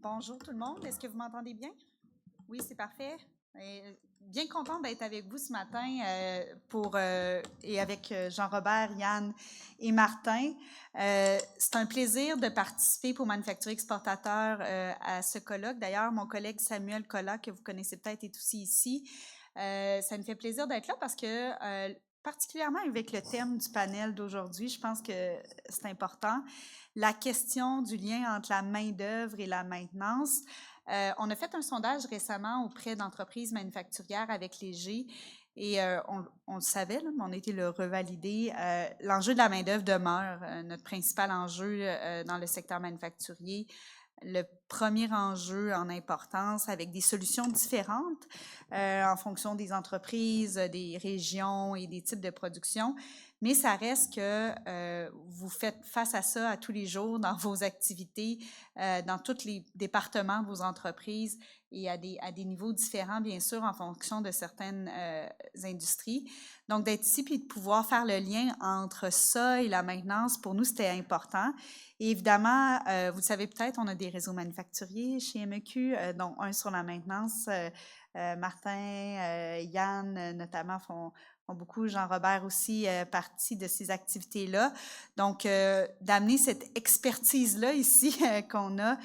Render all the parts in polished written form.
Bonjour tout le monde, est-ce que vous m'entendez bien? Oui, c'est parfait. Bien contente d'être avec vous ce matin et avec Jean-Robert, Yann et Martin. C'est un plaisir de participer pour Manufacturier Exportateur à ce colloque. D'ailleurs, mon collègue Samuel Collat, que vous connaissez peut-être, est aussi ici. Ça me fait plaisir d'être là parce que, particulièrement avec le thème du panel d'aujourd'hui, je pense que c'est important. La question du lien entre la main-d'œuvre et la maintenance. On a fait un sondage récemment auprès d'entreprises manufacturières avec Léger et on le savait, là, mais on a été le revalider. L'enjeu de la main-d'œuvre demeure notre principal enjeu dans le secteur manufacturier. Le premier enjeu en importance avec des solutions différentes en fonction des entreprises, des régions et des types de production. Mais ça reste que vous faites face à ça à tous les jours dans vos activités, dans tous les départements de vos entreprises et à des niveaux différents, bien sûr, en fonction de certaines industries. Donc, d'être ici puis de pouvoir faire le lien entre ça et la maintenance, pour nous, c'était important. Et évidemment, vous le savez peut-être, on a des réseaux manufacturiers chez MEQ, dont un sur la maintenance. Martin, Yann, notamment, font beaucoup, Jean-Robert aussi, partie de ces activités-là. Donc, d'amener cette expertise-là ici qu'on a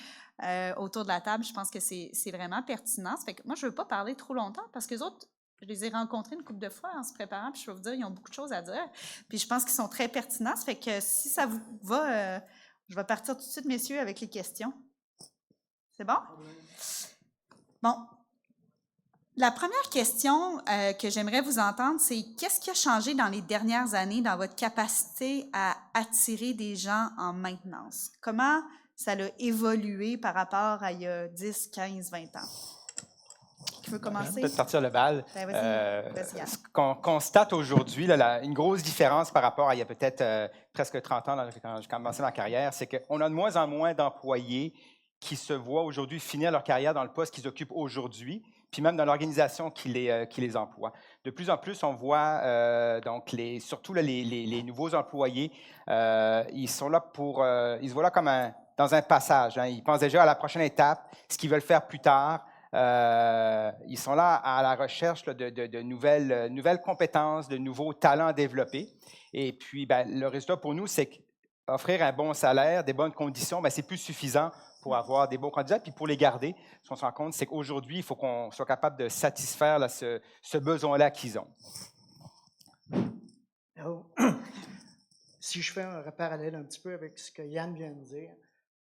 autour de la table, je pense que c'est vraiment pertinent. Ça fait que moi, je ne veux pas parler trop longtemps parce que les autres, je les ai rencontrés une couple de fois en se préparant, puis je peux vous dire, ils ont beaucoup de choses à dire. Puis je pense qu'ils sont très pertinents. Ça fait que si ça vous va, je vais partir tout de suite, messieurs, avec les questions. C'est bon? Bon. La première question que j'aimerais vous entendre, c'est qu'est-ce qui a changé dans les dernières années dans votre capacité à attirer des gens en maintenance? Comment ça a évolué par rapport à il y a 10, 15, 20 ans? Qui veut commencer? Peut-être partir le bal. Ben, vas-y, ce qu'on constate aujourd'hui, une grosse différence par rapport à il y a peut-être presque 30 ans, quand j'ai commencé ma carrière, c'est qu'on a de moins en moins d'employés qui se voient aujourd'hui finir leur carrière dans le poste qu'ils occupent aujourd'hui, puis même dans l'organisation qui les emploie. De plus en plus, on voit donc surtout là, les nouveaux employés, ils sont là ils se voient là comme dans un passage. Hein. Ils pensent déjà à la prochaine étape, ce qu'ils veulent faire plus tard. Ils sont là à la recherche là, de nouvelles compétences, de nouveaux talents à développer. Et puis, le résultat pour nous, c'est qu'offrir un bon salaire, des bonnes conditions, c'est plus suffisant pour avoir des bons candidats. Puis pour les garder, ce qu'on se rend compte, c'est qu'aujourd'hui, il faut qu'on soit capable de satisfaire là, ce besoin-là qu'ils ont. Alors, si je fais un parallèle un petit peu avec ce que Yann vient de dire,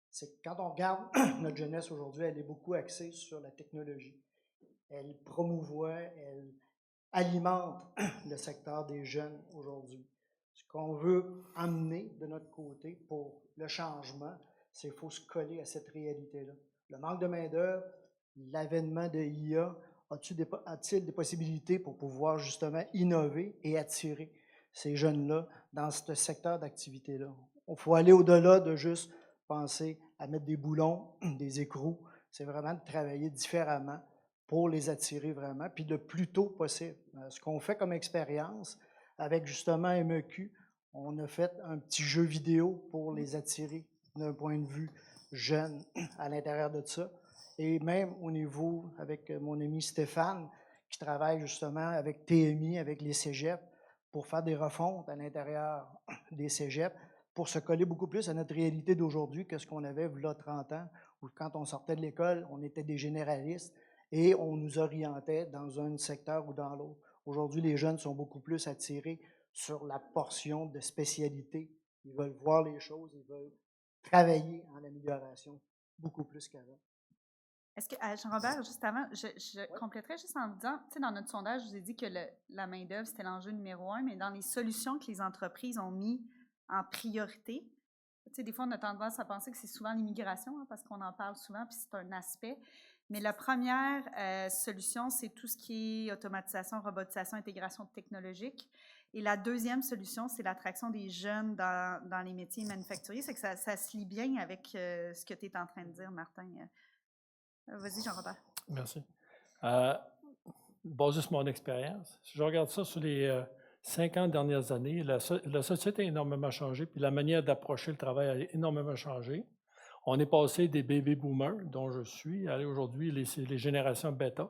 c'est que quand on regarde notre jeunesse aujourd'hui, elle est beaucoup axée sur la technologie. Elle promouvoit, elle alimente le secteur des jeunes aujourd'hui. Ce qu'on veut amener de notre côté pour le changement, c'est qu'il faut se coller à cette réalité-là. Le manque de main-d'œuvre, l'avènement de l'IA, a-t-il des possibilités pour pouvoir justement innover et attirer ces jeunes-là dans ce secteur d'activité-là? Il faut aller au-delà de juste penser à mettre des boulons, des écrous. C'est vraiment de travailler différemment pour les attirer vraiment, puis le plus tôt possible. Ce qu'on fait comme expérience avec justement MEQ, on a fait un petit jeu vidéo pour les attirer d'un point de vue jeune à l'intérieur de ça. Et même au niveau, avec mon ami Stéphane, qui travaille justement avec TMI, avec les cégeps, pour faire des refontes à l'intérieur des cégeps, pour se coller beaucoup plus à notre réalité d'aujourd'hui que ce qu'on avait il y a 30 ans, où quand on sortait de l'école, on était des généralistes et on nous orientait dans un secteur ou dans l'autre. Aujourd'hui, les jeunes sont beaucoup plus attirés sur la portion de spécialité. Ils veulent voir les choses, ils veulent travailler en amélioration beaucoup plus qu'avant. Est-ce que, Jean-Robert, juste avant, je compléterais juste en disant, tu sais, dans notre sondage, je vous ai dit que la main-d'œuvre, c'était l'enjeu numéro 1, mais dans les solutions que les entreprises ont mis en priorité, tu sais, des fois, on a tendance à penser que c'est souvent l'immigration, hein, parce qu'on en parle souvent, puis c'est un aspect. Mais la première solution, c'est tout ce qui est automatisation, robotisation, intégration technologique. Et la deuxième solution, c'est l'attraction des jeunes dans les métiers manufacturiers. C'est que ça se lie bien avec ce que tu es en train de dire, Martin. Vas-y, Jean-Robert. Merci. Basé sur mon expérience, si je regarde ça sur les 50 dernières années, la société a énormément changé, puis la manière d'approcher le travail a énormément changé. On est passé des baby boomers, dont je suis, à aujourd'hui les générations bêta.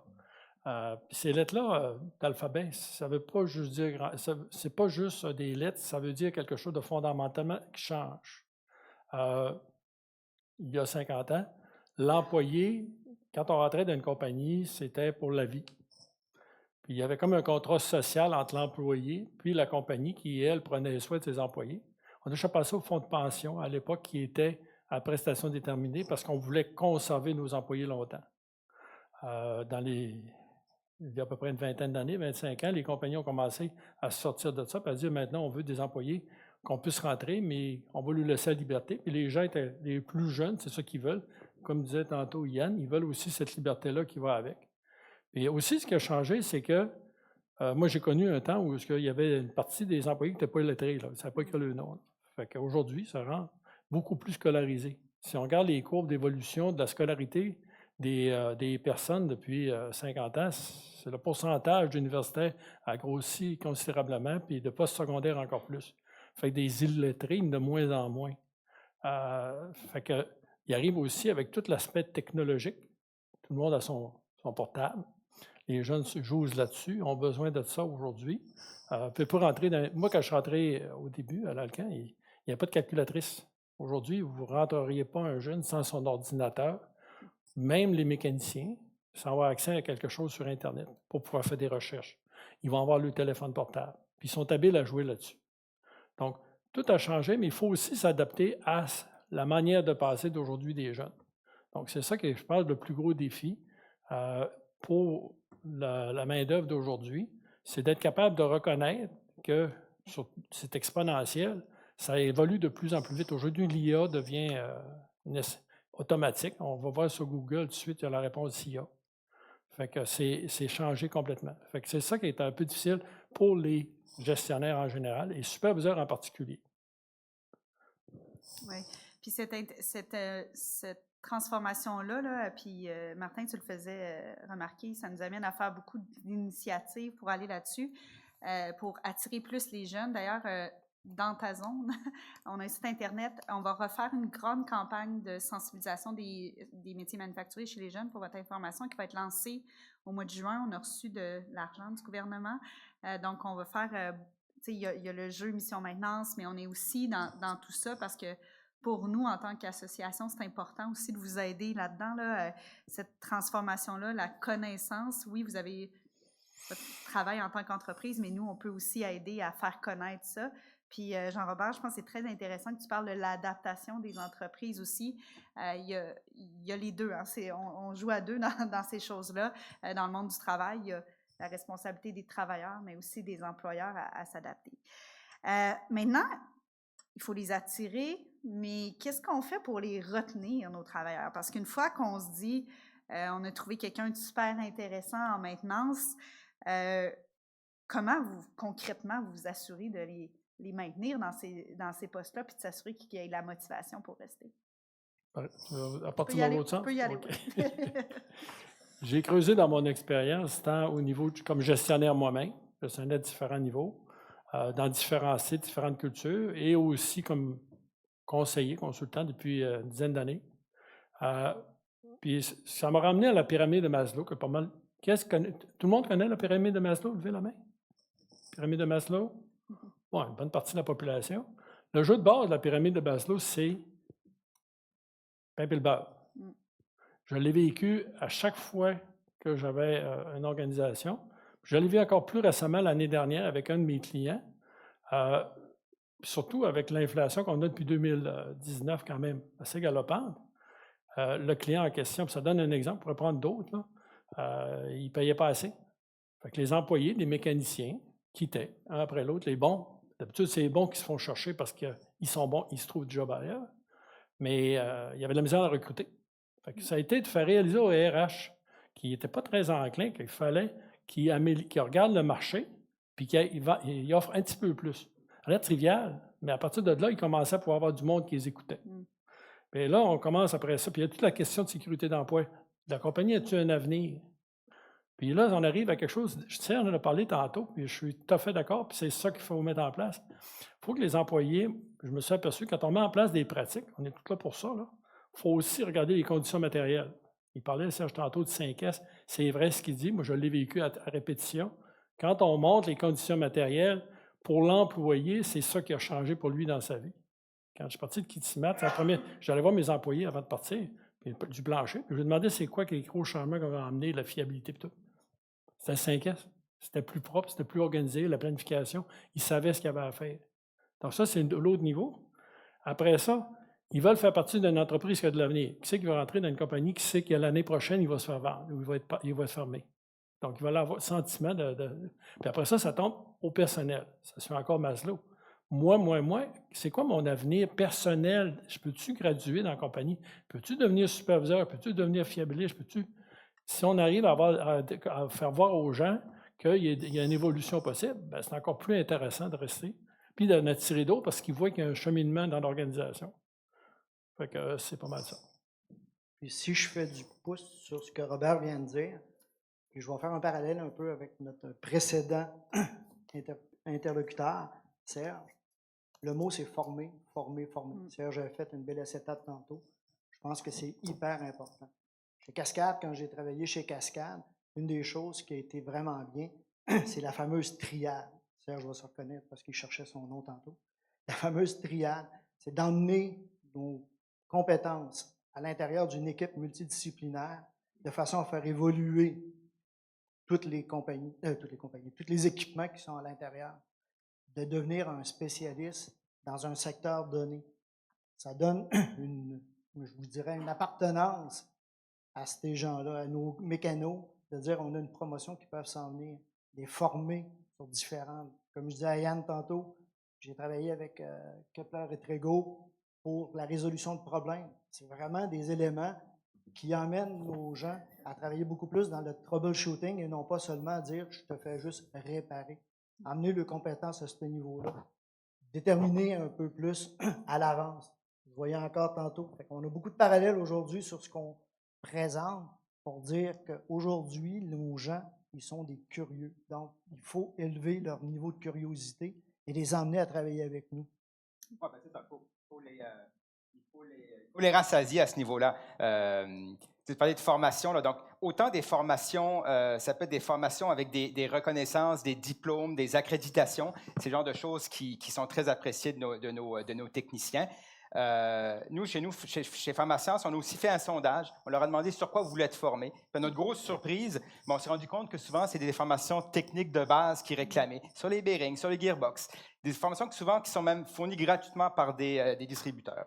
Ces lettres-là d'alphabet, ça veut pas juste dire, c'est pas juste des lettres, ça veut dire quelque chose de fondamentalement qui change. Il y a 50 ans, l'employé, quand on rentrait dans une compagnie, c'était pour la vie. Puis il y avait comme un contrat social entre l'employé puis la compagnie qui, elle, prenait soin de ses employés. On a déjà passé au fonds de pension à l'époque qui était à prestation déterminée parce qu'on voulait conserver nos employés longtemps. Il y a à peu près une vingtaine d'années, 25 ans, les compagnies ont commencé à sortir de ça et à dire maintenant, on veut des employés qu'on puisse rentrer, mais on va lui laisser la liberté. Puis les gens, les plus jeunes, c'est ça qu'ils veulent. Comme disait tantôt Yann, ils veulent aussi cette liberté-là qui va avec. Et aussi, ce qui a changé, c'est que moi, j'ai connu un temps où il y avait une partie des employés qui n'étaient pas lettrés, là, ils ne savaient pas écrire le nom. Là. Fait qu'aujourd'hui, ça rend beaucoup plus scolarisé. Si on regarde les courbes d'évolution de la scolarité des personnes depuis 50 ans, c'est le pourcentage d'universitaires a grossi considérablement, puis de post-secondaire encore plus. Fait que des illettrés, de moins en moins. Fait que, il arrive aussi avec tout l'aspect technologique. Tout le monde a son portable. Les jeunes se jouent là-dessus, ont besoin de ça aujourd'hui. Pour rentrer moi, quand je suis rentré au début à l'Alcan, il n'y a pas de calculatrice. Aujourd'hui, vous ne rentreriez pas un jeune sans son ordinateur, même les mécaniciens, sans avoir accès à quelque chose sur Internet pour pouvoir faire des recherches. Ils vont avoir le téléphone portable. Puis ils sont habiles à jouer là-dessus. Donc, tout a changé, mais il faut aussi s'adapter à la manière de passer d'aujourd'hui des jeunes. Donc, c'est ça que je parle de plus gros défi pour la main-d'œuvre d'aujourd'hui, c'est d'être capable de reconnaître que c'est exponentiel, ça évolue de plus en plus vite. Aujourd'hui, l'IA devient automatique. On va voir sur Google tout de suite, il y a la réponse IA. Fait que c'est changé complètement. Fait que c'est ça qui est un peu difficile pour les gestionnaires en général et superviseurs en particulier. Oui. Puis cette transformation-là, là, puis Martin, tu le faisais remarquer, ça nous amène à faire beaucoup d'initiatives pour aller là-dessus, pour attirer plus les jeunes. D'ailleurs, dans ta zone, on a un site Internet, on va refaire une grande campagne de sensibilisation des métiers manufacturiers chez les jeunes pour votre information qui va être lancée au mois de juin. On a reçu de l'argent du gouvernement. Donc, on va faire, il y a le jeu Mission Maintenance, mais on est aussi dans tout ça parce que pour nous, en tant qu'association, c'est important aussi de vous aider là-dedans, là, cette transformation-là, la connaissance. Oui, vous avez votre travail en tant qu'entreprise, mais nous, on peut aussi aider à faire connaître ça. Puis, Jean-Robert, je pense que c'est très intéressant que tu parles de l'adaptation des entreprises aussi. Il y a les deux. Hein, on joue à deux dans ces choses-là. Dans le monde du travail, il y a la responsabilité des travailleurs, mais aussi des employeurs à s'adapter. Maintenant, il faut les attirer, mais qu'est-ce qu'on fait pour les retenir, nos travailleurs? Parce qu'une fois qu'on se dit, on a trouvé quelqu'un de super intéressant en maintenance, comment concrètement vous assurez de les maintenir dans ces postes-là puis de s'assurer qu'il y ait la motivation pour rester? À partir de l'autre sens? On peut y aller. Okay. J'ai creusé dans mon expérience, tant au niveau comme gestionnaire moi-même, gestionnaire à différents niveaux, dans différents sites, différentes cultures, et aussi comme conseiller, consultant depuis une dizaine d'années. Puis ça m'a ramené à la pyramide de Maslow, que pas mal. Tout le monde connaît la pyramide de Maslow? Levez la main. Pyramide de Maslow? Bon, une bonne partie de la population. Le jeu de base de la pyramide de Maslow, c'est pain et le beurre. Je l'ai vécu à chaque fois que j'avais une organisation. Je l'ai vu encore plus récemment l'année dernière avec un de mes clients, surtout avec l'inflation qu'on a depuis 2019 quand même assez galopante. Le client en question, puis ça donne un exemple, on pourrait prendre d'autres, il ne payait pas assez. Fait que les employés, les mécaniciens, quittaient un après l'autre. Les bons, d'habitude, c'est les bons qui se font chercher parce qu'ils sont bons, ils se trouvent du job ailleurs. Mais il y avait de la misère à recruter. Fait que ça a été de faire réaliser au RH, qui n'était pas très enclin, qu'il fallait qu'il regarde le marché puis qu'il offre un petit peu plus. Rien de trivial, mais à partir de là, il commençait à pouvoir avoir du monde qui les écoutait. Puis là, on commence après ça, puis il y a toute la question de sécurité d'emploi. La compagnie a-t-il un avenir? Puis là, on arrive à quelque chose, je sais, on en a parlé tantôt, puis je suis tout à fait d'accord, puis c'est ça qu'il faut mettre en place. Il faut que les employés, je me suis aperçu, quand on met en place des pratiques, on est tous là pour ça, il Il faut aussi regarder les conditions matérielles. Il parlait, Serge, tantôt de 5S. C'est vrai ce qu'il dit. Moi, je l'ai vécu à répétition. Quand on montre les conditions matérielles, pour l'employé, c'est ça qui a changé pour lui dans sa vie. Quand je suis parti de Kitimat, j'allais voir mes employés avant de partir, du plancher, puis je lui demandais c'est quoi les gros changements qu'on va amener, la fiabilité et tout. C'était 5S. C'était plus propre, c'était plus organisé, la planification. Ils savaient ce qu'il y avait à faire. Donc ça, c'est l'autre niveau. Après ça, ils veulent faire partie d'une entreprise qui a de l'avenir. Qui sait qu'il va rentrer dans une compagnie qui sait que l'année prochaine, il va se faire vendre ou il va être fermé. Donc, il va avoir le sentiment Puis après ça, ça tombe au personnel. Ça se fait encore Maslow. Moi, c'est quoi mon avenir personnel? Je peux-tu graduer dans la compagnie? Peux-tu devenir superviseur? Peux-tu devenir fiabiliste? Si on arrive à faire voir aux gens qu'il y a une évolution possible, bien, c'est encore plus intéressant de rester, puis d'en attirer d'autres parce qu'ils voient qu'il y a un cheminement dans l'organisation. Fait que c'est pas mal ça. Puis si je fais du pouce sur ce que Robert vient de dire, et je vais faire un parallèle un peu avec notre précédent interlocuteur, Serge. Le mot, c'est former, former, former. Serge a fait une belle acétate tantôt. Je pense que c'est hyper important. Chez Cascade, quand j'ai travaillé chez Cascade, une des choses qui a été vraiment bien, c'est la fameuse triade. Serge va se reconnaître parce qu'il cherchait son nom tantôt. La fameuse triade, c'est d'emmener nos compétences à l'intérieur d'une équipe multidisciplinaire de façon à faire évoluer tous les équipements qui sont à l'intérieur, de devenir un spécialiste dans un secteur donné. Ça donne une appartenance à ces gens-là, à nos mécanos, de dire on a une promotion qui peuvent s'en venir, les former sur différentes. Comme je disais à Yann tantôt, j'ai travaillé avec Kepler et Trégo pour la résolution de problèmes. C'est vraiment des éléments qui emmènent nos gens à travailler beaucoup plus dans le troubleshooting et non pas seulement à dire « je te fais juste réparer ». Amener les compétences à ce niveau-là. Déterminer un peu plus à l'avance. Vous voyez encore tantôt. On a beaucoup de parallèles aujourd'hui sur ce qu'on présente pour dire qu'aujourd'hui, nos gens, ils sont des curieux. Donc, il faut élever leur niveau de curiosité et les emmener à travailler avec nous. Oui, bien, c'est ça. Il faut les rassasier à ce niveau-là. Tu parlais de formation, là, donc autant des formations, ça peut être des formations avec des reconnaissances, des diplômes, des accréditations, c'est le genre de choses qui sont très appréciées de nos techniciens. Nous, chez PharmaScience, on a aussi fait un sondage. On leur a demandé sur quoi vous voulez être formés. Puis, notre grosse surprise, on s'est rendu compte que souvent, c'est des formations techniques de base qui réclamaient, sur les bearings, sur les gearbox. Des formations qui sont même fournies gratuitement par des distributeurs.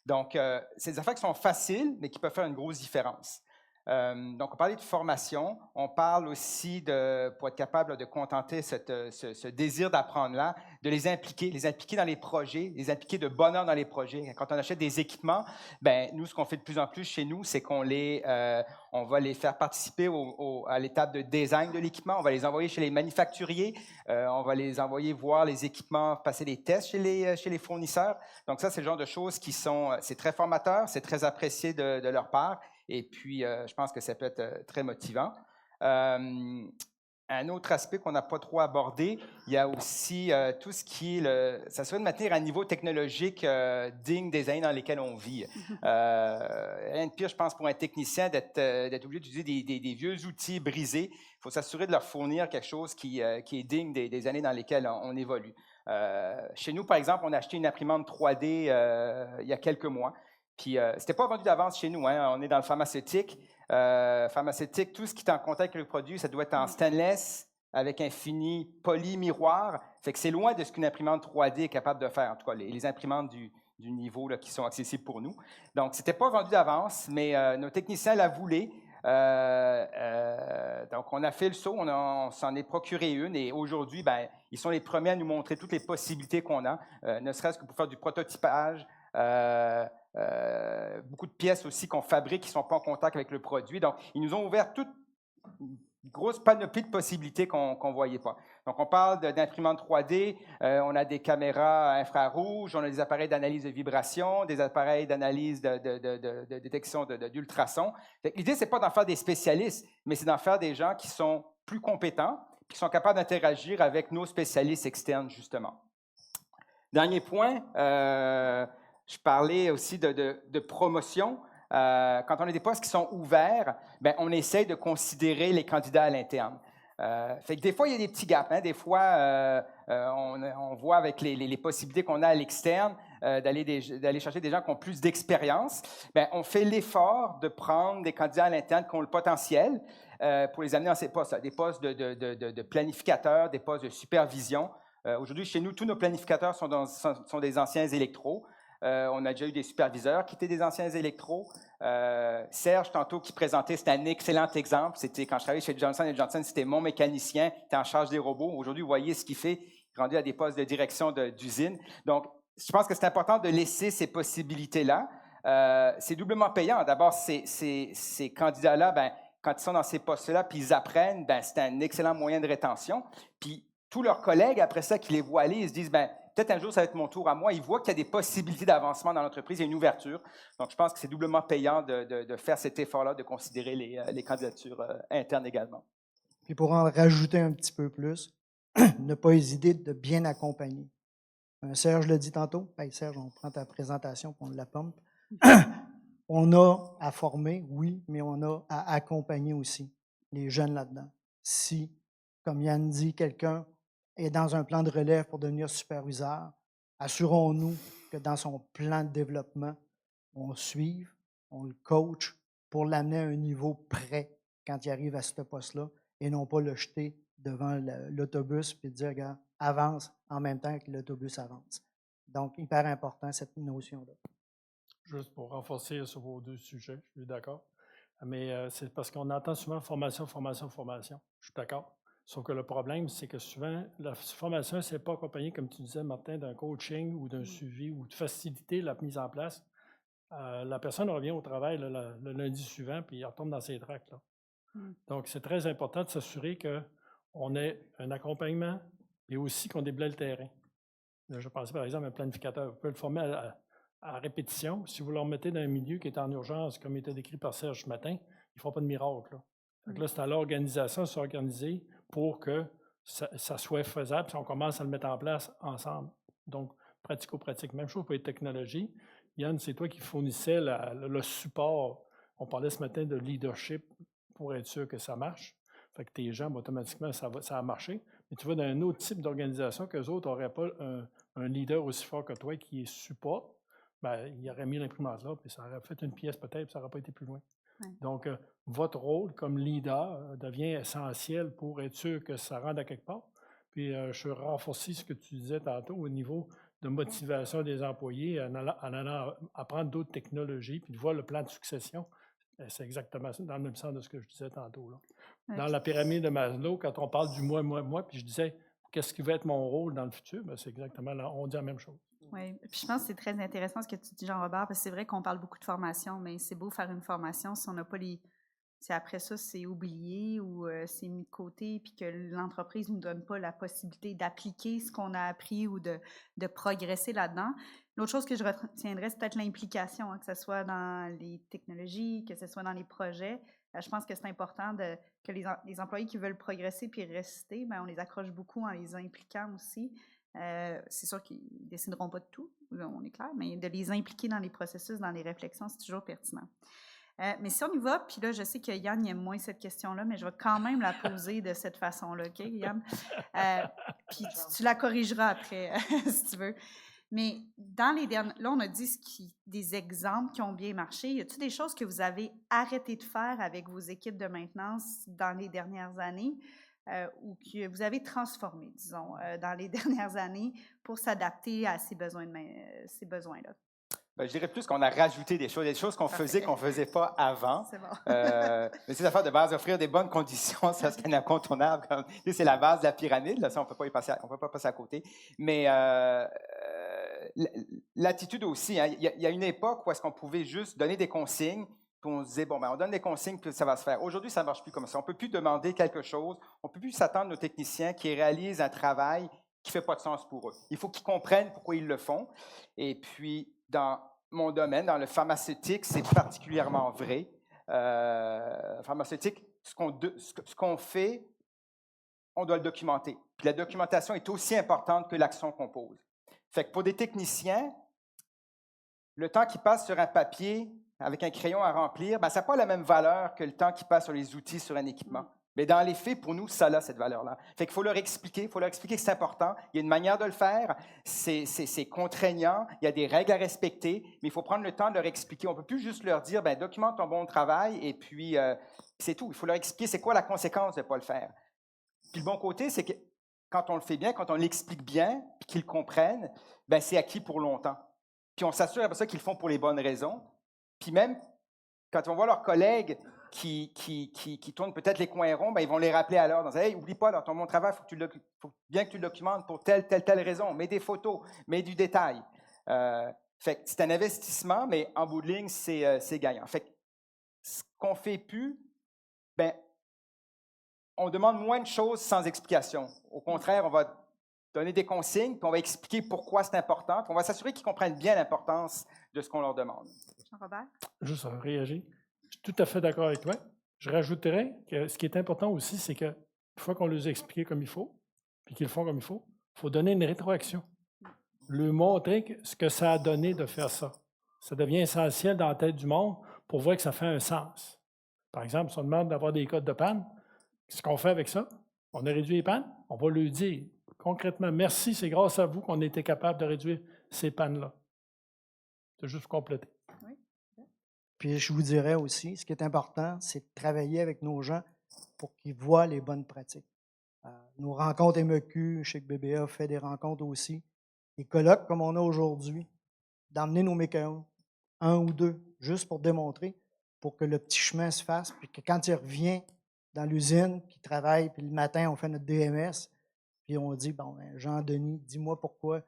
Donc, c'est des affaires qui sont faciles, mais qui peuvent faire une grosse différence. Donc, on parlait de formation. On parle aussi pour être capable de contenter ce désir d'apprendre-là, de les impliquer dans les projets, les impliquer de bonne heure dans les projets. Quand on achète des équipements, ben nous, ce qu'on fait de plus en plus chez nous, c'est qu'on on va les faire participer à l'étape de design de l'équipement. On va les envoyer chez les manufacturiers. On va les envoyer voir les équipements, passer les tests chez les fournisseurs. Donc ça, c'est le genre de choses c'est très formateur, c'est très apprécié de leur part. Et puis, je pense que ça peut être très motivant. Un autre aspect qu'on n'a pas trop abordé, il y a aussi tout ce qui est ça serait de maintenir un niveau technologique digne des années dans lesquelles on vit. Rien de pire, je pense, pour un technicien d'être obligé d'utiliser des vieux outils brisés. Il faut s'assurer de leur fournir quelque chose qui est digne des années dans lesquelles on évolue. Chez nous, par exemple, on a acheté une imprimante 3D il y a quelques mois. Puis, c'était pas vendu d'avance chez nous. Hein. On est dans le pharmaceutique. Tout ce qui est en contact avec le produit, ça doit être en stainless avec un fini poly-miroir. Fait que c'est loin de ce qu'une imprimante 3D est capable de faire. En tout cas, les imprimantes du niveau là, qui sont accessibles pour nous. Donc, c'était pas vendu d'avance, mais nos techniciens la voulaient. Donc, on a fait le saut, on s'en est procuré une et aujourd'hui, ben, ils sont les premiers à nous montrer toutes les possibilités qu'on a, ne serait-ce que pour faire du prototypage. Beaucoup de pièces aussi qu'on fabrique qui ne sont pas en contact avec le produit. Donc, ils nous ont ouvert toute une grosse panoplie de possibilités qu'on ne voyait pas. Donc, on parle d'imprimantes 3D, on a des caméras infrarouges, on a des appareils d'analyse de vibration, des appareils d'analyse de détection d'ultrasons. L'idée, ce n'est pas d'en faire des spécialistes, mais c'est d'en faire des gens qui sont plus compétents, qui sont capables d'interagir avec nos spécialistes externes, justement. Dernier point, je parlais aussi de promotion. quand on a des postes qui sont ouverts, bien, on essaie de considérer les candidats à l'interne. Fait que des fois, il y a des petits gaps. Hein? Des fois, on voit avec les possibilités qu'on a à l'externe d'aller chercher des gens qui ont plus d'expérience. Bien, on fait l'effort de prendre des candidats à l'interne qui ont le potentiel pour les amener dans ces postes, des postes de planificateurs, des postes de supervision. Aujourd'hui, chez nous, tous nos planificateurs sont des anciens électros. On a déjà eu des superviseurs qui étaient des anciens électros. Serge, tantôt, qui présentait, c'était un excellent exemple. C'était quand je travaillais chez Johnson & Johnson, c'était mon mécanicien, qui était en charge des robots. Aujourd'hui, vous voyez ce qu'il fait. Il est rendu à des postes de direction d'usine. Donc, je pense que c'est important de laisser ces possibilités-là. C'est doublement payant. D'abord, ces candidats-là, ben, quand ils sont dans ces postes-là, puis ils apprennent, ben, c'est un excellent moyen de rétention. Puis tous leurs collègues, après ça, qui les voient aller, ils se disent, ben, peut-être un jour, ça va être mon tour à moi. Ils voient qu'il y a des possibilités d'avancement dans l'entreprise, il y a une ouverture. Donc, je pense que c'est doublement payant de faire cet effort-là, de considérer les candidatures internes également. Puis pour en rajouter un petit peu plus, ne pas hésiter de bien accompagner. Serge l'a dit tantôt. Hey Serge, on prend ta présentation et on la pompe. On a à former, oui, mais on a à accompagner aussi les jeunes là-dedans. Si, comme Yann dit, quelqu'un est dans un plan de relève pour devenir superviseur, assurons-nous que dans son plan de développement, on suive, on le coach pour l'amener à un niveau prêt quand il arrive à ce poste-là et non pas le jeter devant l'autobus et dire, regarde, avance en même temps que l'autobus avance. Donc, hyper important cette notion-là. Juste pour renforcer sur vos deux sujets, je suis d'accord. Mais c'est parce qu'on entend souvent formation, formation, formation. Je suis d'accord. Sauf que le problème, c'est que souvent, la formation, ce n'est pas accompagné, comme tu disais, Martin, d'un coaching ou d'un suivi ou de faciliter la mise en place. La personne revient au travail le lundi suivant, puis elle retombe dans ses tracts. Donc, c'est très important de s'assurer qu'on ait un accompagnement et aussi qu'on déblaye le terrain. Là, je pensais, par exemple, à un planificateur. Vous pouvez le former à répétition. Si vous le remettez dans un milieu qui est en urgence, comme était décrit par Serge ce matin, ils ne font pas de miracle. Donc là, c'est à l'organisation de s'organiser pour que ça soit faisable, puis on commence à le mettre en place ensemble. Donc, pratico-pratique. Même chose pour les technologies. Yann, c'est toi qui fournissais le support. On parlait ce matin de leadership pour être sûr que ça marche. Fait que tes gens, automatiquement, ça a marché. Mais tu vas dans un autre type d'organisation qu'eux autres n'auraient pas un leader aussi fort que toi qui est support. Bien, il aurait mis l'imprimante là, puis ça aurait fait une pièce peut-être, puis ça n'aurait pas été plus loin. Ouais. Donc, votre rôle comme leader devient essentiel pour être sûr que ça rentre à quelque part. Puis, je renforce ce que tu disais tantôt au niveau de motivation des employés en allant apprendre d'autres technologies, puis de voir le plan de succession. C'est exactement ça, dans le même sens de ce que je disais tantôt. Là. Okay. Dans la pyramide de Maslow, quand on parle du moi, puis je disais, qu'est-ce qui va être mon rôle dans le futur? Bien, c'est exactement là, on dit la même chose. Oui, puis je pense que c'est très intéressant ce que tu dis, Jean-Robert, parce que c'est vrai qu'on parle beaucoup de formation, mais c'est beau faire une formation si on n'a pas les... Si après ça, c'est oublié ou c'est mis de côté, puis que l'entreprise ne nous donne pas la possibilité d'appliquer ce qu'on a appris ou de progresser là-dedans. L'autre chose que je retiendrai, c'est peut-être l'implication, hein, que ce soit dans les technologies, que ce soit dans les projets. Je pense que c'est important que les employés qui veulent progresser puis rester, bien, on les accroche beaucoup en les impliquant aussi. C'est sûr qu'ils ne décideront pas de tout, on est clair, mais de les impliquer dans les processus, dans les réflexions, c'est toujours pertinent. Mais si on y va, puis là, je sais que Yann aime moins cette question-là, mais je vais quand même la poser de cette façon-là, OK, Yann? Puis tu la corrigeras après, si tu veux. Mais dans les derniers... Là, on a dit des exemples qui ont bien marché. Y a-t-il des choses que vous avez arrêté de faire avec vos équipes de maintenance dans les dernières années ou que vous avez transformé, disons, dans les dernières années pour s'adapter à ces besoins-là? Ben, je dirais plus qu'on a rajouté des choses qu'on faisait qu'on ne faisait pas avant. C'est bon. Mais c'est l'affaire de base, offrir des bonnes conditions, ça c'est incontournable. C'est la base de la pyramide, là, ça on ne peut pas passer à côté. Mais l'attitude aussi, hein, il y a une époque où est-ce qu'on pouvait juste donner des consignes, puis on se disait, bon, ben, on donne des consignes, puis ça va se faire. Aujourd'hui, ça ne marche plus comme ça. On ne peut plus demander quelque chose, on ne peut plus s'attendre à nos techniciens qui réalisent un travail qui ne fait pas de sens pour eux. Il faut qu'ils comprennent pourquoi ils le font. Et puis, dans mon domaine, dans le pharmaceutique, c'est particulièrement vrai. Pharmaceutique, ce qu'on fait, on doit le documenter. Puis la documentation est aussi importante que l'action qu'on pose. Fait que pour des techniciens, le temps qu'ils passent sur un papier avec un crayon à remplir, ben, ça n'a pas la même valeur que le temps qu'ils passent sur les outils, sur un équipement. Mais dans les faits, pour nous, ça a cette valeur-là. Fait qu'il faut leur expliquer, que c'est important. Il y a une manière de le faire, c'est contraignant, il y a des règles à respecter, mais il faut prendre le temps de leur expliquer. On ne peut plus juste leur dire, ben, documente ton bon travail, et puis c'est tout. Il faut leur expliquer c'est quoi la conséquence de ne pas le faire. Puis le bon côté, c'est que quand on le fait bien, quand on l'explique bien, puis qu'ils le comprennent, ben, c'est acquis pour longtemps. Puis on s'assure après ça qu'ils le font pour les bonnes raisons. Puis même, quand on voit leurs collègues qui tournent peut-être les coins ronds, ben, ils vont les rappeler à l'heure. Hey, oublie pas, dans ton bon travail, il faut bien que tu le documentes pour telle raison. Mets des photos, mets du détail. Fait que c'est un investissement, mais en bout de ligne, c'est gagnant. Fait que ce qu'on ne fait plus, ben, on demande moins de choses sans explication. Au contraire, on va donner des consignes, puis on va expliquer pourquoi c'est important, puis on va s'assurer qu'ils comprennent bien l'importance de ce qu'on leur demande. Jean-Robert? Juste à réagir. Je suis tout à fait d'accord avec toi. Je rajouterais que ce qui est important aussi, c'est qu'une fois qu'on les a expliqué comme il faut, puis qu'ils le font comme il faut donner une rétroaction. Leur montrer ce que ça a donné de faire ça. Ça devient essentiel dans la tête du monde pour voir que ça fait un sens. Par exemple, si on demande d'avoir des codes de panne, qu'est-ce qu'on fait avec ça? On a réduit les pannes? On va lui dire concrètement, merci, c'est grâce à vous qu'on a été capable de réduire ces pannes-là. C'est juste pour compléter. Oui. Puis je vous dirais aussi, ce qui est important, c'est de travailler avec nos gens pour qu'ils voient les bonnes pratiques. Nos rencontres MEQ, je sais que BBA fait des rencontres aussi. Les colloques comme on a aujourd'hui, d'emmener nos mécanos, un ou deux, juste pour démontrer, pour que le petit chemin se fasse, puis que quand il revient dans l'usine, puis il travaille, puis le matin, on fait notre DMS, puis on dit, bon, ben, Jean-Denis, dis-moi pourquoi,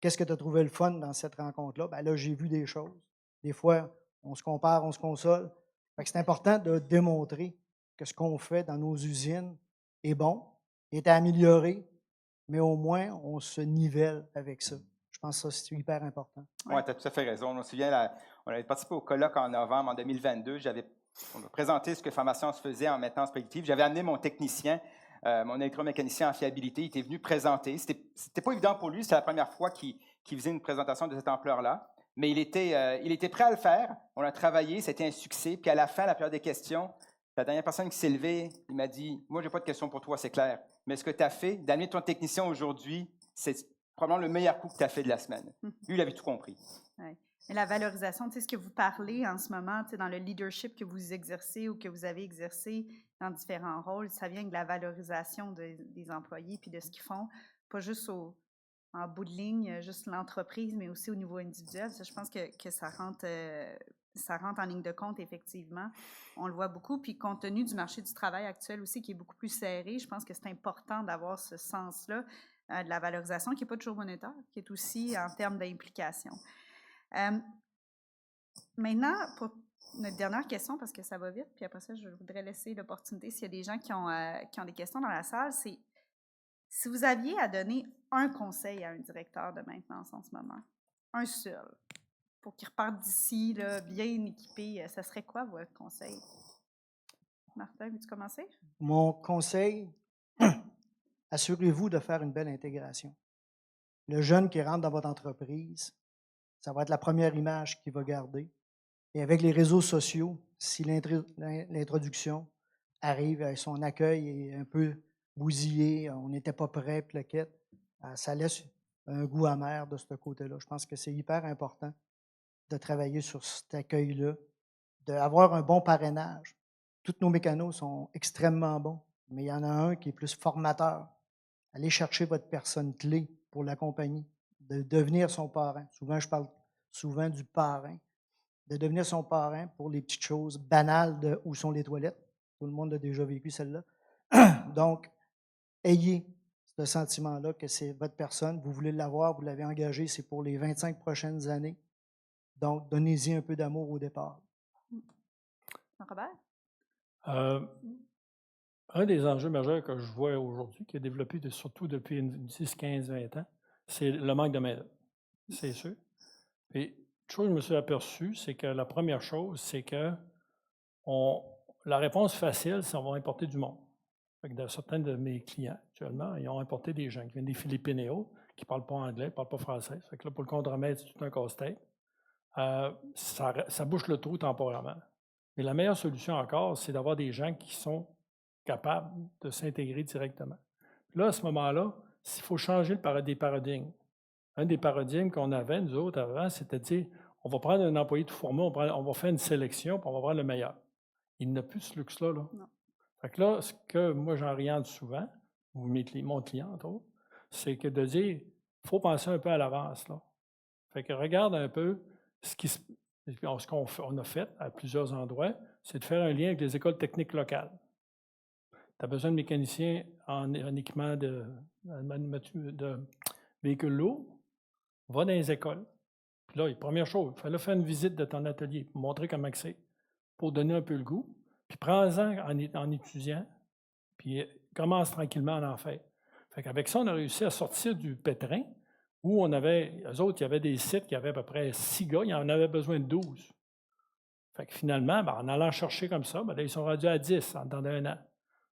qu'est-ce que tu as trouvé le fun dans cette rencontre-là? Ben là, j'ai vu des choses. Des fois, on se compare, on se console. Fait que c'est important de démontrer que ce qu'on fait dans nos usines est bon, est amélioré, mais au moins, on se nivelle avec ça. Je pense que ça, c'est hyper important. Oui, tu as tout à fait raison. On se souvient, on avait participé au colloque en novembre en 2022. On a présenté ce que Pharmascience faisait en maintenance prédictive. J'avais amené mon technicien, mon électromécanicien en fiabilité. Il était venu présenter. C'était pas évident pour lui. C'était la première fois qu'il faisait une présentation de cette ampleur-là. Mais il était prêt à le faire. On a travaillé. C'était un succès. Puis à la fin, la période des questions, la dernière personne qui s'est levée, il m'a dit « Moi, je n'ai pas de questions pour toi, c'est clair. Mais ce que tu as fait, d'amener ton technicien aujourd'hui, c'est probablement le meilleur coup que tu as fait de la semaine. » Lui, il avait tout compris. Ouais. Et la valorisation, tu sais, ce que vous parlez en ce moment, tu sais, dans le leadership que vous exercez ou que vous avez exercé dans différents rôles, ça vient de la valorisation des employés puis de ce qu'ils font, pas juste en bout de ligne, juste l'entreprise, mais aussi au niveau individuel. Ça, je pense que ça rentre en ligne de compte, effectivement. On le voit beaucoup. Puis, compte tenu du marché du travail actuel aussi, qui est beaucoup plus serré, je pense que c'est important d'avoir ce sens-là de la valorisation, qui n'est pas toujours monétaire, qui est aussi en termes d'implication. Maintenant, pour notre dernière question, parce que ça va vite, puis après ça, je voudrais laisser l'opportunité, s'il y a des gens qui ont des questions dans la salle, c'est si vous aviez à donner un conseil à un directeur de maintenance en ce moment, un seul, pour qu'il reparte d'ici là, bien équipé, ça serait quoi votre conseil? Martin, veux-tu commencer? Mon conseil, assurez-vous de faire une belle intégration. Le jeune qui rentre dans votre entreprise, ça va être la première image qu'il va garder. Et avec les réseaux sociaux, si l'introduction arrive, son accueil est un peu bousillé, on n'était pas prêt, plaquette, ça laisse un goût amer de ce côté-là. Je pense que c'est hyper important de travailler sur cet accueil-là, d'avoir un bon parrainage. Tous nos mécanos sont extrêmement bons, mais il y en a un qui est plus formateur. Allez chercher votre personne clé pour la compagnie, de devenir son parrain. Souvent, je parle souvent du parrain, de devenir son parrain pour les petites choses banales de où sont les toilettes. Tout le monde a déjà vécu celle-là. Donc, ayez ce sentiment-là que c'est votre personne, vous voulez l'avoir, vous l'avez engagé, c'est pour les 25 prochaines années. Donc, donnez-y un peu d'amour au départ. Robert? Un des enjeux majeurs que je vois aujourd'hui, qui est développé surtout depuis 10, 15, 20 ans, c'est le manque de main-d'œuvre. C'est sûr. Et une chose que je me suis aperçu, c'est que la première chose, c'est que la réponse facile, c'est on va importer du monde. Certains de mes clients, actuellement, ils ont importé des gens qui viennent des Philippines et autres, qui ne parlent pas anglais, qui ne parlent pas français. Fait que là, pour le contre-maître, c'est tout un casse-tête. ça bouche le trou temporairement. Mais la meilleure solution encore, c'est d'avoir des gens qui sont capables de s'intégrer directement. Puis là, à ce moment-là, il faut changer des paradigmes. Un des paradigmes qu'on avait, nous autres, avant, c'était de dire, on va prendre un employé tout formé, on va faire une sélection, puis on va prendre le meilleur. Il n'y a plus ce luxe-là. Là. Non. Fait que là, ce que moi j'oriente souvent, ou mon client, entre autres, c'est que de dire, il faut penser un peu à l'avance. Là. Fait que regarde un peu ce qu'on a fait à plusieurs endroits, c'est de faire un lien avec les écoles techniques locales. Tu as besoin de mécaniciens en équipement de véhicules lourds, va dans les écoles. Puis là, première chose, il fallait faire une visite de ton atelier pour montrer comment c'est, pour donner un peu le goût. Puis prends-en en étudiant, puis commence tranquillement à en faire. Fait qu'avec ça, on a réussi à sortir du pétrin où on avait, eux autres, il y avait des sites qui avaient à peu près 6 gars, il y en avait besoin de 12. Fait que finalement, en allant chercher comme ça, là, ils sont rendus à 10 en temps d'un an.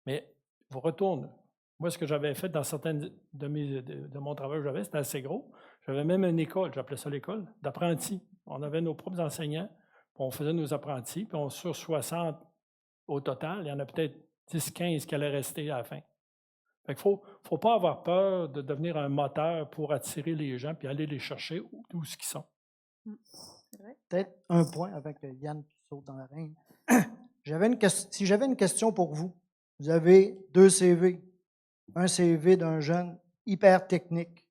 Mais je vous retourne. Moi, ce que j'avais fait dans certaines de mon travail que j'avais, c'était assez gros. J'avais même une école, j'appelais ça l'école, d'apprentis. On avait nos propres enseignants, puis on faisait nos apprentis, puis sur 60 au total, il y en a peut-être 10-15 qui allaient rester à la fin. Fait qu'il faut pas avoir peur de devenir un moteur pour attirer les gens puis aller les chercher où ce qu'ils sont. Peut-être un point avant que Yann saute dans la reine. Si j'avais une question pour vous, vous avez 2 CV. Un CV d'un jeune hyper technique.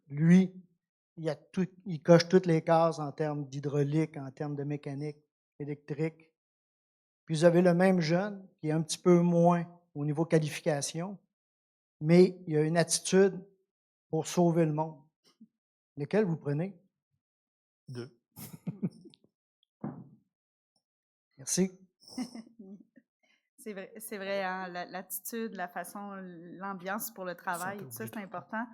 Lui, il coche toutes les cases en termes d'hydraulique, en termes de mécanique, électrique. Puis vous avez le même jeune qui est un petit peu moins au niveau qualification, mais il a une attitude pour sauver le monde. Lequel vous prenez? 2. Merci. C'est vrai, hein, l'attitude, la façon, l'ambiance pour le travail, tout ça, c'est important.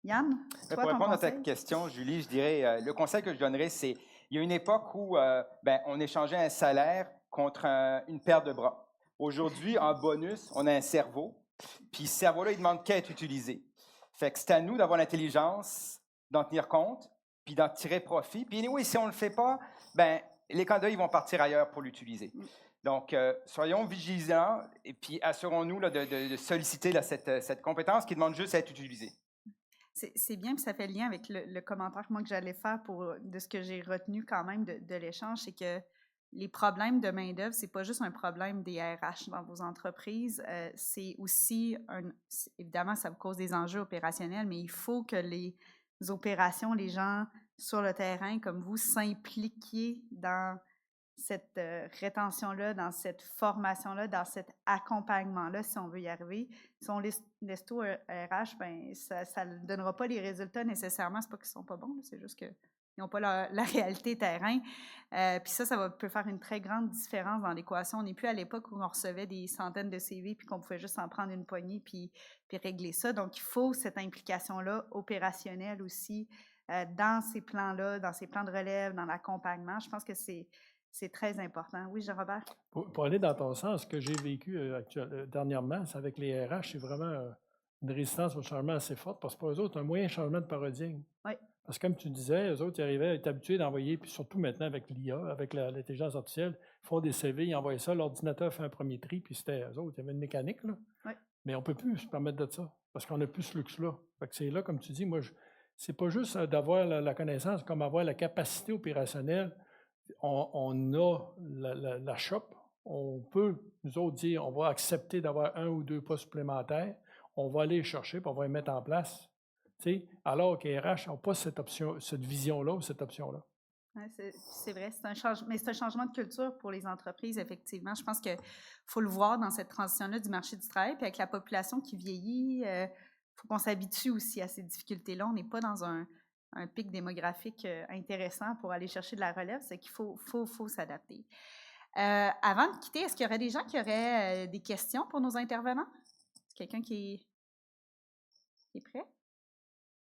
Yann, toi, pour répondre à ta conseil? question, Julie, je dirais, le conseil que je donnerais, c'est, il y a une époque où on échangeait un salaire contre une paire de bras. Aujourd'hui, en bonus, on a un cerveau, puis ce cerveau-là, il demande qu'à être utilisé. Fait que c'est à nous d'avoir l'intelligence d'en tenir compte, puis d'en tirer profit. Puis oui, si on ne le fait pas, les candidats, ils vont partir ailleurs pour l'utiliser. Donc, soyons vigilants et puis assurons-nous là, de solliciter là, cette compétence qui demande juste à être utilisée. C'est bien, puis ça fait le lien avec le commentaire que j'allais faire de ce que j'ai retenu quand même de l'échange, c'est que les problèmes de main-d'œuvre, c'est pas juste un problème des RH dans vos entreprises, c'est aussi évidemment, ça vous cause des enjeux opérationnels, mais il faut que les opérations, les gens sur le terrain comme vous, s'impliquent dans cette rétention-là, dans cette formation-là, dans cet accompagnement-là, si on veut y arriver. Si on laisse tout RH, ça ne donnera pas les résultats nécessairement. C'est pas qu'ils ne sont pas bons, c'est juste qu'ils n'ont pas la réalité terrain. Puis ça peut faire une très grande différence dans l'équation. On n'est plus à l'époque où on recevait des centaines de CV puis qu'on pouvait juste en prendre une poignée puis régler ça. Donc, il faut cette implication-là opérationnelle aussi dans ces plans-là, dans ces plans de relève, dans l'accompagnement. Je pense que c'est très important. Oui, Jean-Robert? Pour aller dans ton sens, ce que j'ai vécu dernièrement, c'est avec les RH, c'est vraiment une résistance au changement assez forte parce que pour eux autres, un moyen de changement de paradigme. Oui. Parce que comme tu disais, eux autres, ils arrivaient à être habitués d'envoyer, puis surtout maintenant avec l'IA, avec l'intelligence artificielle, ils font des CV, ils envoient ça, l'ordinateur fait un premier tri, puis c'était eux autres, il y avait une mécanique, là. Oui. Mais on ne peut plus se permettre de ça parce qu'on n'a plus ce luxe-là. Fait que c'est là, comme tu dis, moi, c'est pas juste d'avoir la connaissance, comme avoir la capacité opérationnelle. On a la shop, on peut, nous autres, dire on va accepter d'avoir 1 ou 2 pas supplémentaires, on va aller les chercher, puis on va les mettre en place. Alors que les RH n'ont pas cette vision-là ou cette option-là. Ouais, c'est vrai, mais c'est un changement de culture pour les entreprises, effectivement. Je pense qu'il faut le voir dans cette transition-là du marché du travail, puis avec la population qui vieillit, il faut qu'on s'habitue aussi à ces difficultés-là. On n'est pas dans un pic démographique intéressant pour aller chercher de la relève, c'est qu'il faut s'adapter. Avant de quitter, est-ce qu'il y aurait des gens qui auraient des questions pour nos intervenants? Est-ce quelqu'un qui est prêt?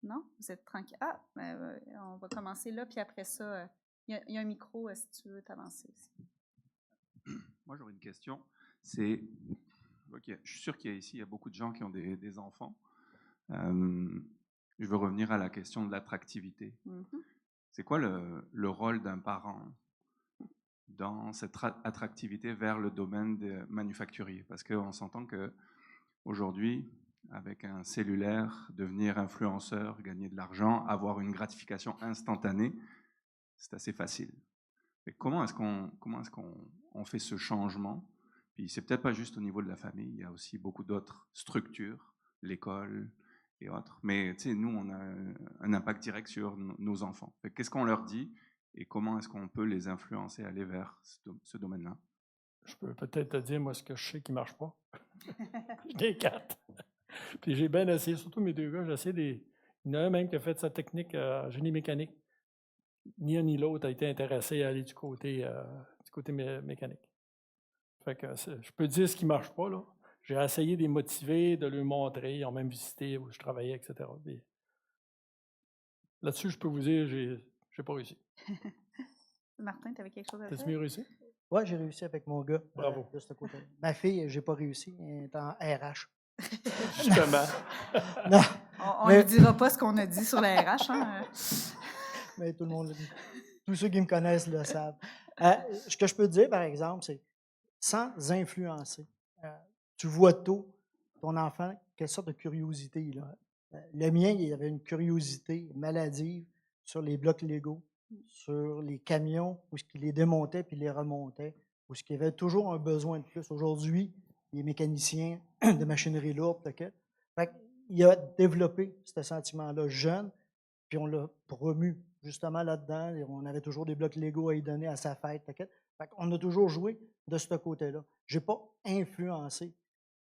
Non? Vous êtes tranquille? Ah, on va commencer là, puis après ça, il y a un micro si tu veux t'avancer aussi. Moi, j'aurais une question. C'est, je suis sûr qu'il y a beaucoup de gens qui ont des enfants. Je veux revenir à la question de l'attractivité. C'est quoi le rôle d'un parent dans cette attractivité vers le domaine des manufacturiers? Parce qu'on s'entend qu'aujourd'hui, avec un cellulaire, devenir influenceur, gagner de l'argent, avoir une gratification instantanée, c'est assez facile. Mais comment est-ce qu'on fait ce changement? Puis c'est peut-être pas juste au niveau de la famille, il y a aussi beaucoup d'autres structures, l'école et autres. Mais tu sais, nous, on a un impact direct sur nos enfants. Qu'est-ce qu'on leur dit et comment est-ce qu'on peut les influencer à aller vers ce domaine-là? Je peux peut-être te dire, moi, ce que je sais qui ne marche pas. J'ai 4. Puis j'ai bien essayé, surtout mes 2 gars, j'ai essayé des. Il y en a un même qui a fait sa technique génie mécanique. Ni un ni l'autre a été intéressé à aller du côté mécanique. Fait que je peux dire ce qui ne marche pas, là. J'ai essayé de les motiver, de leur montrer. Ils ont même visité où je travaillais, etc. Puis là-dessus, je peux vous dire, j'ai pas réussi. Martin, tu avais quelque chose à T'as-tu dire? mieux réussi? Oui, j'ai réussi avec mon gars Bravo. de ce côté. Ma fille, j'ai pas réussi, elle est en RH. Justement. Non, On ne lui dira pas ce qu'on a dit sur la RH. Hein? mais tout le monde, tous ceux qui me connaissent le savent. Ce que je peux te dire, par exemple, c'est sans influencer. Tu vois tôt ton enfant, quelle sorte de curiosité il a. Le mien, il avait une curiosité maladive sur les blocs Lego, sur les camions, où il les démontait puis les remontait, où il y avait toujours un besoin de plus. Aujourd'hui, il est mécanicien de machinerie lourde, fait il a développé ce sentiment-là jeune, puis on l'a promu justement là-dedans. Et on avait toujours des blocs Lego à y donner à sa fête. On a toujours joué de ce côté-là. Je n'ai pas influencé,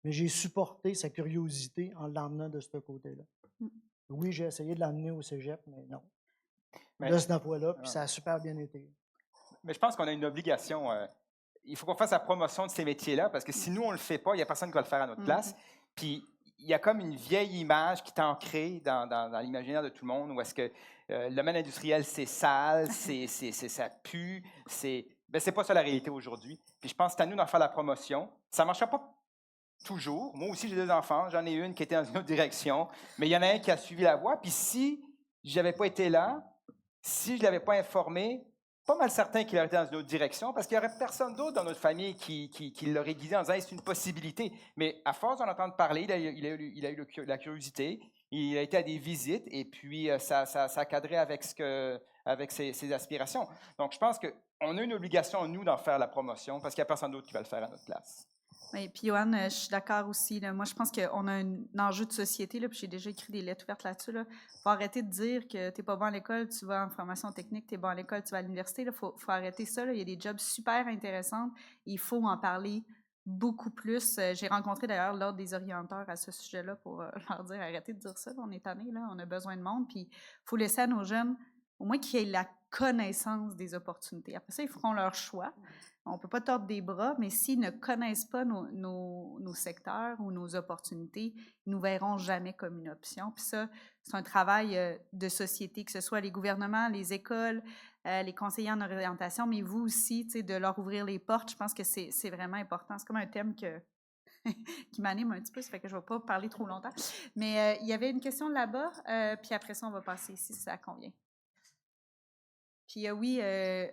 mais j'ai supporté sa curiosité en l'emmenant de ce côté-là. Oui, j'ai essayé de l'emmener au cégep, mais non. De cette fois-là, puis ça a super bien été. Mais je pense qu'on a une obligation. Il faut qu'on fasse la promotion de ces métiers-là, parce que si nous, on ne le fait pas, il n'y a personne qui va le faire à notre place. Puis il y a comme une vieille image qui est ancrée dans l'imaginaire de tout le monde, où est-ce que le domaine industriel, c'est sale, ça pue, ben, c'est pas ça la réalité aujourd'hui. Puis je pense que c'est à nous d'en faire la promotion. Ça ne marchera pas toujours. Moi aussi, j'ai 2 enfants. J'en ai une qui était dans une autre direction, mais il y en a un qui a suivi la voie. Puis si je n'avais pas été là, si je ne l'avais pas informé, pas mal certain qu'il aurait été dans une autre direction, parce qu'il n'y aurait personne d'autre dans notre famille qui l'aurait guidé en disant hey, c'est une possibilité. Mais à force d'en entendre parler, il a eu la curiosité, il a été à des visites, et puis ça a cadré avec, ses aspirations. Donc, je pense qu'on a une obligation, nous, d'en faire la promotion, parce qu'il n'y a personne d'autre qui va le faire à notre place. Oui, puis Johan, je suis d'accord aussi. Là. Moi, je pense qu'on a un enjeu de société, là, puis j'ai déjà écrit des lettres ouvertes là-dessus. Il faut arrêter de dire que tu n'es pas bon à l'école, tu vas en formation technique, tu es bon à l'école, tu vas à l'université. Il faut arrêter ça. Là. Il y a des jobs super intéressants. Il faut en parler beaucoup plus. J'ai rencontré d'ailleurs l'ordre des orienteurs à ce sujet-là pour leur dire arrêtez de dire ça. Là, on est tannés, là, on a besoin de monde. Puis il faut laisser à nos jeunes, au moins qu'ils aient la connaissance des opportunités. Après ça, ils feront leur choix. On ne peut pas tordre des bras, mais s'ils ne connaissent pas nos secteurs ou nos opportunités, ils ne nous verront jamais comme une option. Puis ça, c'est un travail de société, que ce soit les gouvernements, les écoles, les conseillers en orientation, mais vous aussi, de leur ouvrir les portes. Je pense que c'est vraiment important. C'est comme un thème qui m'anime un petit peu, ça fait que je ne vais pas parler trop longtemps. Mais il y avait une question là-bas, puis après ça, on va passer ici, si ça convient. Puis oui,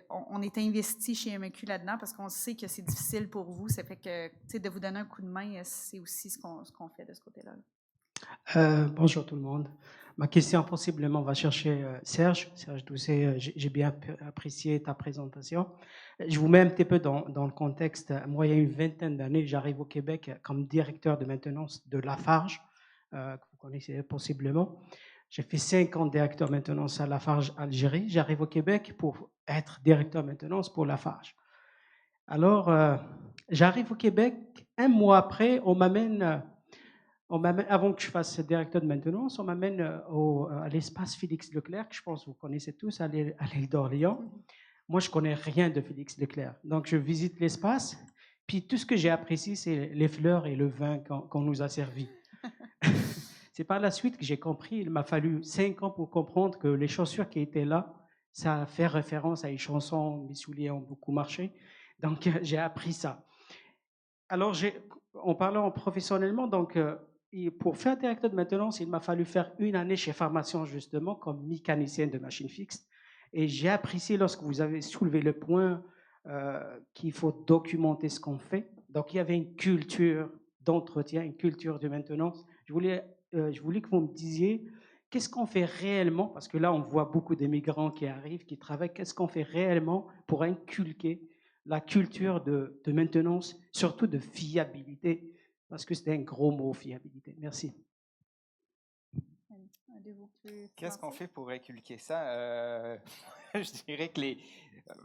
on est investi chez MQ là-dedans parce qu'on sait que c'est difficile pour vous. Ça fait que de vous donner un coup de main, c'est aussi ce qu'on fait de ce côté-là. Bonjour tout le monde. Ma question possiblement va chercher Serge Doucet. J'ai bien apprécié ta présentation. Je vous mets un petit peu dans le contexte. Moi, il y a une vingtaine d'années, j'arrive au Québec comme directeur de maintenance de Lafarge, que vous connaissez possiblement. J'ai fait 5 ans de directeur maintenance à Lafarge Algérie. J'arrive au Québec pour être directeur maintenance pour Lafarge. Alors, j'arrive au Québec. 1 mois après, on m'amène, avant que je fasse directeur de maintenance, on m'amène à l'espace Félix Leclerc, que je pense que vous connaissez tous, à l'île d'Orléans. Moi, je ne connais rien de Félix Leclerc. Donc, je visite l'espace. Puis, tout ce que j'ai apprécié, c'est les fleurs et le vin qu'on nous a servi. C'est par la suite que j'ai compris, il m'a fallu 5 ans pour comprendre que les chaussures qui étaient là, ça fait référence à une chanson, mes souliers ont beaucoup marché. Donc, j'ai appris ça. Alors, en parlant professionnellement, donc, pour faire directeur de maintenance, il m'a fallu faire 1 année chez Pharmation, justement, comme mécanicien de machine fixe. Et j'ai apprécié lorsque vous avez soulevé le point qu'il faut documenter ce qu'on fait. Donc, il y avait une culture d'entretien, une culture de maintenance. Je voulais que vous me disiez qu'est-ce qu'on fait réellement, parce que là, on voit beaucoup de migrants qui arrivent, qui travaillent, qu'est-ce qu'on fait réellement pour inculquer la culture de maintenance, surtout de fiabilité, parce que c'est un gros mot, fiabilité. Merci. Un de vous peut Qu'est-ce qu'on commencer? fait pour inculquer ça? Je dirais que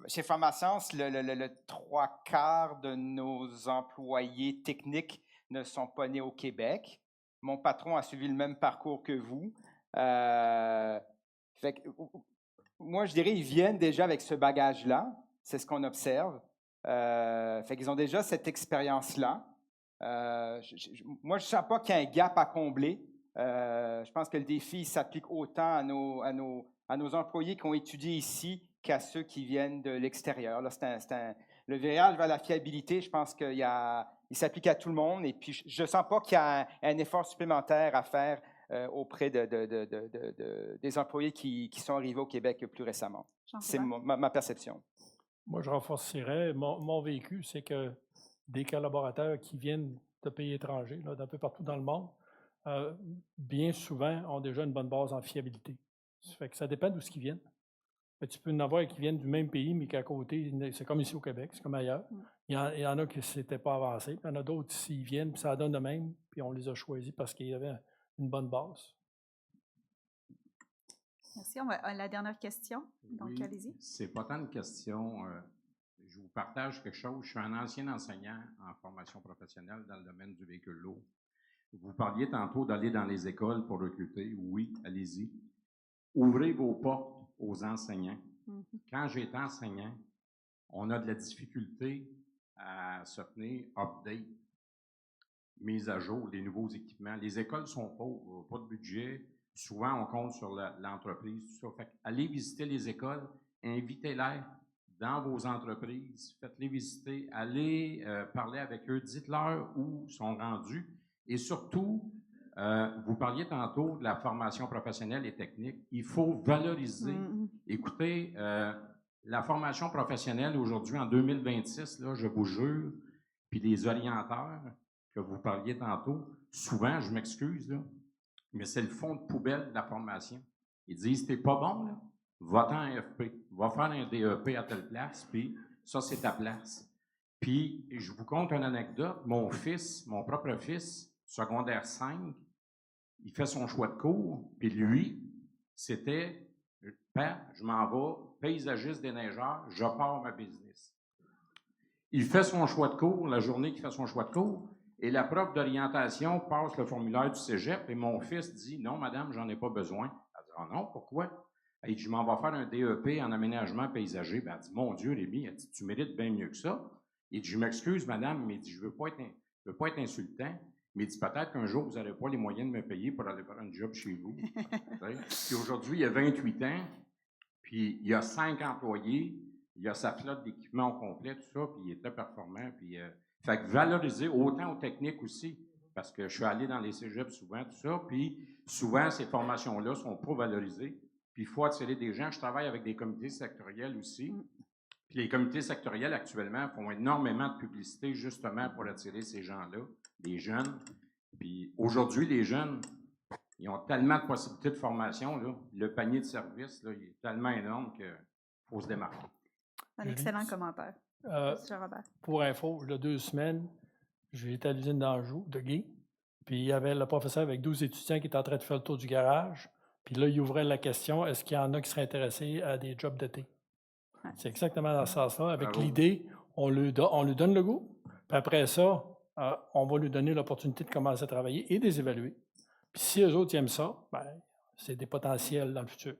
chez Pharmascience, le trois quarts de nos employés techniques ne sont pas nés au Québec. Mon patron a suivi le même parcours que vous. Fait que, moi, je dirais qu'ils viennent déjà avec ce bagage-là. C'est ce qu'on observe. Fait qu'ils ont déjà cette expérience-là. Moi, je ne sens pas qu'il y a un gap à combler. Je pense que le défi s'applique autant à nos employés qui ont étudié ici qu'à ceux qui viennent de l'extérieur. Là, le virage vers la fiabilité, je pense qu'il s'applique à tout le monde. Et puis, je ne sens pas qu'il y a un effort supplémentaire à faire auprès des employés qui sont arrivés au Québec plus récemment. C'est ma perception. Moi, je renforcerais, mon vécu, c'est que des collaborateurs qui viennent de pays étrangers, d'un peu partout dans le monde, bien souvent ont déjà une bonne base en fiabilité. Ça fait que ça dépend d'où ils viennent. Tu peux en avoir qui viennent du même pays, mais qu'à côté, c'est comme ici au Québec, c'est comme ailleurs. Il y en a qui ne s'étaient pas avancés, puis il y en a d'autres, s'ils viennent, puis ça donne de même, puis on les a choisis parce qu'il y avait une bonne base. Merci. On va, la dernière question. Donc, oui, allez-y. C'est pas tant une question. Je vous partage quelque chose. Je suis un ancien enseignant en formation professionnelle dans le domaine du véhicule lourd. Vous parliez tantôt d'aller dans les écoles pour recruter. Oui, allez-y. Ouvrez vos portes aux enseignants. Quand j'étais enseignant, on a de la difficulté à se tenir update, mise à jour, les nouveaux équipements. Les écoles sont pauvres, pas de budget. Souvent, on compte sur l'entreprise, tout ça. Fait allez visiter les écoles, invitez-les dans vos entreprises, faites-les visiter, allez parler avec eux, dites-leur où sont rendus. Et surtout, vous parliez tantôt de la formation professionnelle et technique. Il faut valoriser. Écoutez, la formation professionnelle aujourd'hui, en 2026, là, je vous jure, puis les orienteurs que vous parliez tantôt, souvent, je m'excuse, là, mais c'est le fond de poubelle de la formation. Ils disent, t'es pas bon, là, va-t'en en FP, va faire un DEP à telle place, puis ça, c'est ta place. Puis, je vous conte une anecdote. Mon propre fils, secondaire 5, il fait son choix de cours, puis lui, c'était, père, je m'en vais, paysagiste déneigeur, je pars ma business. Il fait son choix de cours, la journée qu'il fait son choix de cours, et la prof d'orientation passe le formulaire du cégep, et mon fils dit, non, madame, j'en ai pas besoin. Elle dit, ah non, pourquoi? Elle dit, je m'en vais faire un DEP en aménagement paysager. Ben, elle dit, mon Dieu, Rémi, elle dit, tu mérites bien mieux que ça. Il dit, je m'excuse, madame, mais il dit, je veux pas être insultant, mais il dit, peut-être qu'un jour, vous n'aurez pas les moyens de me payer pour aller faire un job chez vous. Puis aujourd'hui, il a 28 ans, puis il a 5 employés, il a sa flotte d'équipement au complet, tout ça, puis il est très performant. Puis, fait que valoriser autant aux techniques aussi, parce que je suis allé dans les cégeps souvent, tout ça, puis souvent, ces formations-là sont pas valorisées, puis il faut attirer des gens. Je travaille avec des comités sectoriels aussi. Puis les comités sectoriels, actuellement, font énormément de publicité justement pour attirer ces gens-là, les jeunes. Puis aujourd'hui, les jeunes, ils ont tellement de possibilités de formation, là. Le panier de services, là, il est tellement énorme qu'il faut se démarquer. Un excellent commentaire. Monsieur Robert. Pour info, il y a 2 semaines, j'étais à l'usine d'Anjou, de Guy, puis il y avait le professeur avec 12 étudiants qui étaient en train de faire le tour du garage. Puis là, il ouvrait la question, est-ce qu'il y en a qui seraient intéressés à des jobs d'été? Ouais. C'est exactement dans ce sens-là. Avec l'idée, on lui donne le goût, puis après ça, on va lui donner l'opportunité de commencer à travailler et de les évaluer. Puis si eux autres aiment ça, ben, c'est des potentiels dans le futur.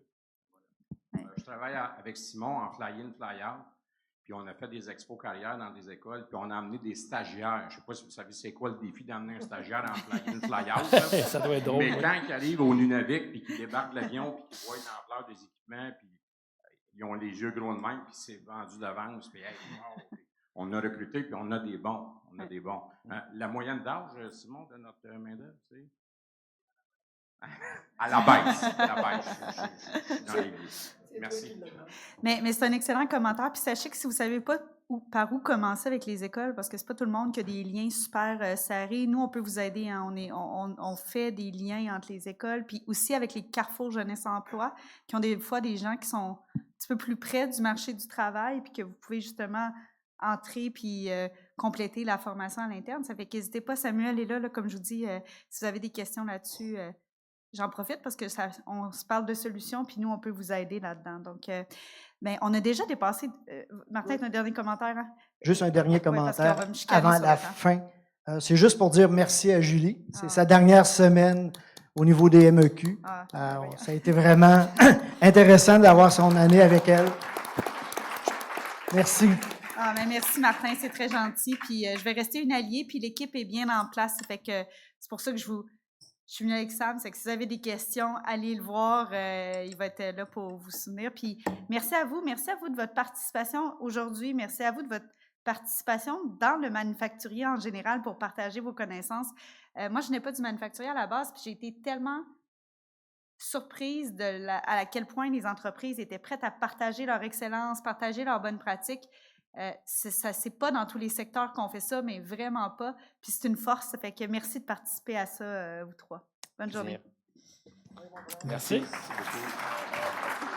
Je travaille avec Simon en fly-in, fly-out, puis on a fait des expos carrières dans des écoles, puis on a amené des stagiaires. Je ne sais pas si vous savez c'est quoi le défi d'amener un stagiaire en fly-in, fly-out. Ça doit être drôle. Mais quand il arrive au Nunavik, puis qu'il débarque de l'avion, puis qu'il voit l'ampleur des équipements, puis ils ont les yeux gros de même, puis c'est vendu d'avance, puis hey, wow, on a recruté, puis on a des bons. La moyenne d'âge, Simon, de notre main-d'œuvre, c'est? À la baisse. Je suis dans les vies. Merci. Mais c'est un excellent commentaire. Puis sachez que si vous ne savez pas par où commencer avec les écoles, parce que c'est pas tout le monde qui a des liens super serrés, nous, on peut vous aider. Hein. On fait des liens entre les écoles, puis aussi avec les carrefours jeunesse-emploi, qui ont des fois des gens qui sont un petit peu plus près du marché du travail, puis que vous pouvez justement entrer puis compléter la formation à l'interne. Ça fait qu'hésitez pas, Samuel est là, comme je vous dis, si vous avez des questions là-dessus, j'en profite parce que on se parle de solutions, puis nous, on peut vous aider là-dedans. Donc, on a déjà dépassé. Martin, tu as un dernier commentaire? Hein? Juste un dernier Ouais, commentaire parce qu'on va me chicaner avant sur la le temps. fin. C'est juste pour dire merci à Julie. C'est Ah. sa dernière semaine au niveau des MEQ. Ah, Ça a été vraiment intéressant d'avoir son année avec elle. Merci. Ah, mais merci, Martin, c'est très gentil. Puis je vais rester une alliée, puis l'équipe est bien en place. Ça fait que c'est pour ça que je suis venue avec Sam. C'est que si vous avez des questions, allez le voir. Il va être là pour vous soutenir. Puis merci à vous de votre participation aujourd'hui. Merci à vous de votre participation dans le manufacturier en général pour partager vos connaissances. Moi, je n'ai pas du manufacturier à la base, puis j'ai été tellement surprise à quel point les entreprises étaient prêtes à partager leur excellence, partager leurs bonnes pratiques. C'est pas dans tous les secteurs qu'on fait ça, mais vraiment pas. Puis c'est une force. Ça fait que merci de participer à ça, vous trois. Bonne journée. Merci. Merci beaucoup.